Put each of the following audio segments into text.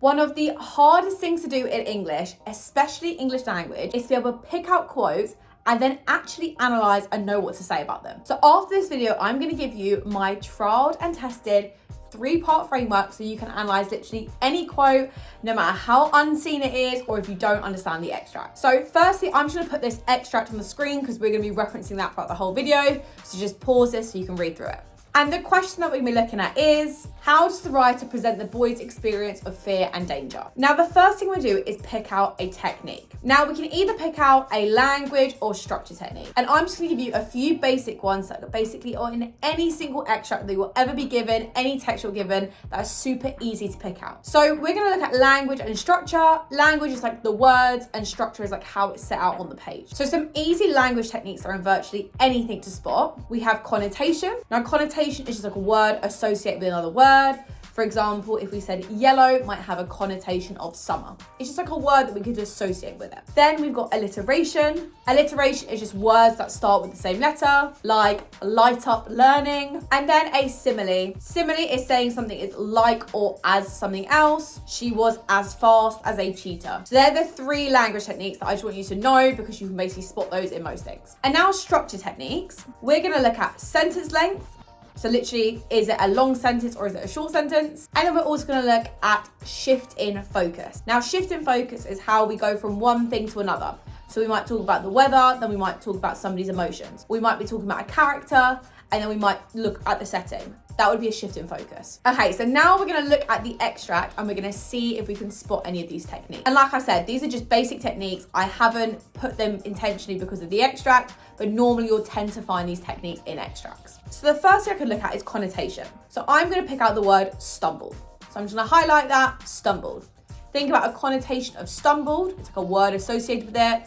One of the hardest things to do in English, especially English language, is to be able to pick out quotes and then actually analyze and know what to say about them. So after this video, I'm going to give you my trialed and tested 3-part framework so you can analyze literally any quote, no matter how unseen it is or if you don't understand the extract. So firstly, I'm just going to put this extract on the screen because we're going to be referencing that throughout the whole video. So just pause this so you can read through it. And the question that we're going to be looking at is, how does the writer present the boy's experience of fear and danger? Now, the first thing we do is pick out a technique. Now, we can either pick out a language or structure technique. And I'm just going to give you a few basic ones that basically are in any single extract that you will ever be given, any text you're given, that are super easy to pick out. So we're going to look at language and structure. Language is like the words and structure is like how it's set out on the page. So some easy language techniques are in virtually anything to spot. We have connotation. Now, connotation is just like a word associated with another word. For example, if we said yellow might have a connotation of summer. It's just like a word that we could associate with it. Then we've got alliteration. Alliteration is just words that start with the same letter, like light up learning. And then a simile. Simile is saying something is like or as something else. She was as fast as a cheetah. So they're the 3 language techniques that I just want you to know because you can basically spot those in most things. And now structure techniques. We're gonna look at sentence length. So literally, is it a long sentence or is it a short sentence? And then we're also going to look at shift in focus. Now, shift in focus is how we go from one thing to another. So we might talk about the weather, then we might talk about somebody's emotions. We might be talking about a character, and then we might look at the setting. That would be a shift in focus. Okay, so now we're gonna look at the extract and we're gonna see if we can spot any of these techniques. And like I said, these are just basic techniques. I haven't put them intentionally because of the extract, but normally you'll tend to find these techniques in extracts. So the first thing I could look at is connotation. So I'm gonna pick out the word stumbled. So I'm just gonna highlight that, stumbled. Think about a connotation of stumbled. It's like a word associated with it.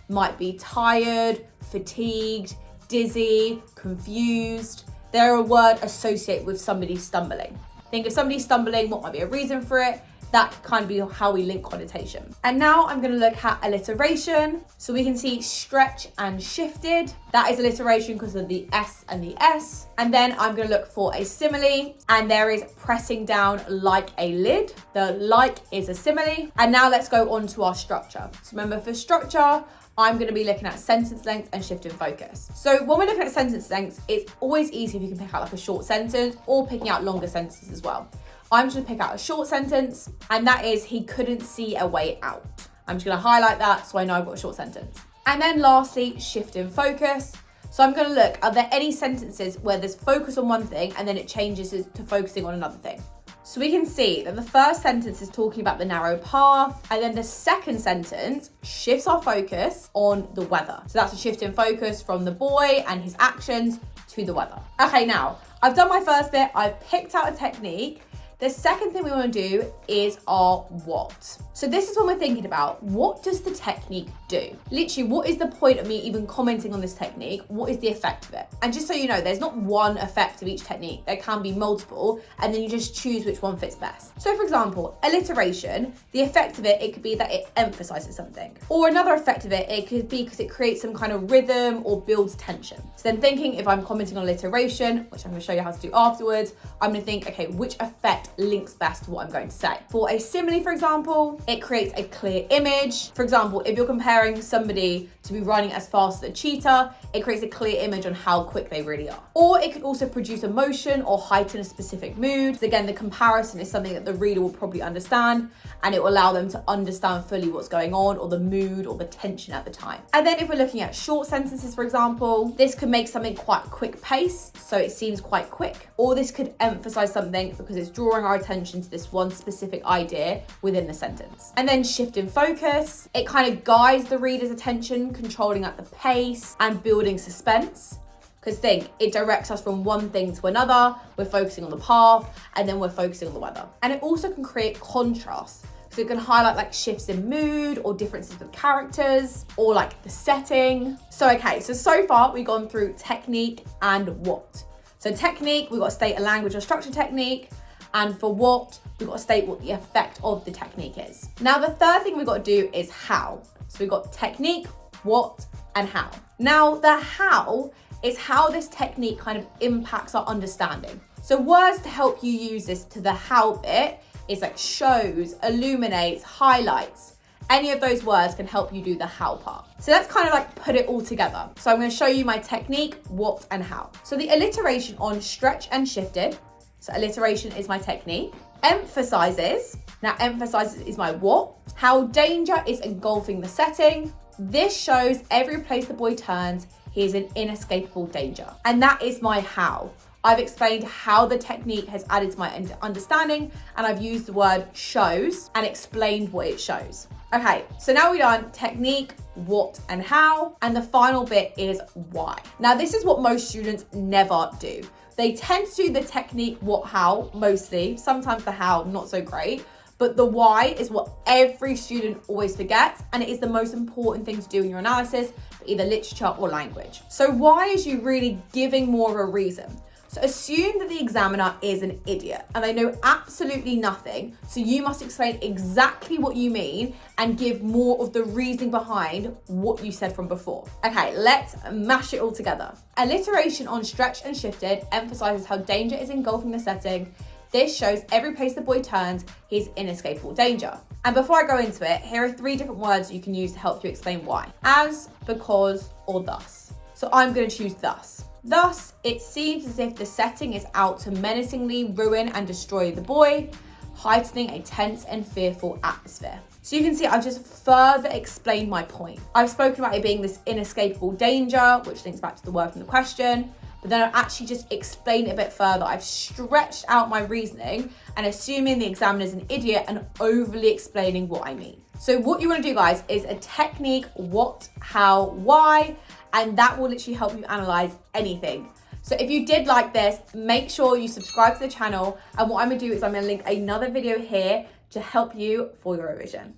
Might be tired, fatigued, dizzy, confused. They're a word associated with somebody stumbling. Think of somebody stumbling, what might be a reason for it? That could kind of be how we link connotation. And now I'm going to look at alliteration. So we can see stretch and shifted. That is alliteration because of the S and the S. And then I'm going to look for a simile. And there is pressing down like a lid. The like is a simile. And now let's go on to our structure. So remember, for structure, I'm going to be looking at sentence length and shift in focus. So when we're looking at sentence length, it's always easy if you can pick out like a short sentence or picking out longer sentences as well. I'm just going to pick out a short sentence, and that is, he couldn't see a way out. I'm just going to highlight that so I know I've got a short sentence. And then lastly, shift in focus. So I'm going to look, are there any sentences where there's focus on one thing and then it changes to focusing on another thing? So we can see that the first sentence is talking about the narrow path, and then the second sentence shifts our focus on the weather. So that's a shift in focus from the boy and his actions to the weather. Okay, now I've done my first bit. I've picked out a technique. The second thing we want to do is our what. So this is when we're thinking about, what does the technique do? Literally, what is the point of me even commenting on this technique? What is the effect of it? And just so you know, there's not one effect of each technique. There can be multiple, and then you just choose which one fits best. So for example, alliteration, the effect of it could be that it emphasizes something. Or another effect of it could be because it creates some kind of rhythm or builds tension. So then thinking, if I'm commenting on alliteration, which I'm going to show you how to do afterwards, I'm going to think, okay, which effect links best to what I'm going to say. For a simile, for example, it creates a clear image. For example, if you're comparing somebody to be running as fast as a cheetah, it creates a clear image on how quick they really are. Or it could also produce emotion or heighten a specific mood. So again, the comparison is something that the reader will probably understand, and it will allow them to understand fully what's going on, or the mood or the tension at the time. And then if we're looking at short sentences, for example, this could make something quite quick pace, so it seems quite quick. Or this could emphasize something because it's drawing our attention to this one specific idea within the sentence. And then shift in focus, it kind of guides the reader's attention, controlling at the pace and building suspense. Because think, it directs us from one thing to another. We're focusing on the path, and then we're focusing on the weather. And it also can create contrast. So it can highlight like shifts in mood or differences with characters or like the setting. So far we've gone through technique and what. So technique, we've got to state a language or structure technique. And for what, we've got to state what the effect of the technique is. Now, the third thing we've got to do is how. So we've got technique, what, and how. Now, the how is how this technique kind of impacts our understanding. So words to help you use this to the how bit is like shows, illuminates, highlights. Any of those words can help you do the how part. So let's kind of like put it all together. So I'm going to show you my technique, what and how. So the alliteration on stretch and shifted. So alliteration is my technique. Emphasizes. Now emphasizes is my what. How danger is engulfing the setting. This shows every place the boy turns, he is in inescapable danger. And that is my how. I've explained how the technique has added to my understanding, and I've used the word shows and explained what it shows. Okay, so now we've done technique, what and how, and the final bit is why. Now this is what most students never do. They tend to do the technique, what, how, mostly. Sometimes the how, not so great. But the why is what every student always forgets, and it is the most important thing to do in your analysis for either literature or language. So why is you really giving more of a reason? So assume that the examiner is an idiot and they know absolutely nothing. So you must explain exactly what you mean and give more of the reasoning behind what you said from before. Okay, let's mash it all together. Alliteration on stretched and shifted emphasizes how danger is engulfing the setting. This shows every place the boy turns, he's in inescapable danger. And before I go into it, here are 3 different words you can use to help you explain why. As, because, or thus. So I'm going to choose thus. Thus, it seems as if the setting is out to menacingly ruin and destroy the boy, heightening a tense and fearful atmosphere. So you can see I've just further explained my point. I've spoken about it being this inescapable danger, which links back to the word from the question, but then I've actually just explained it a bit further. I've stretched out my reasoning and assuming the examiner's an idiot and overly explaining what I mean. So what you want to do, guys, is a technique, what, how, why, and that will literally help you analyze anything. So if you did like this, make sure you subscribe to the channel. And what I'm gonna do is I'm gonna link another video here to help you for your revision.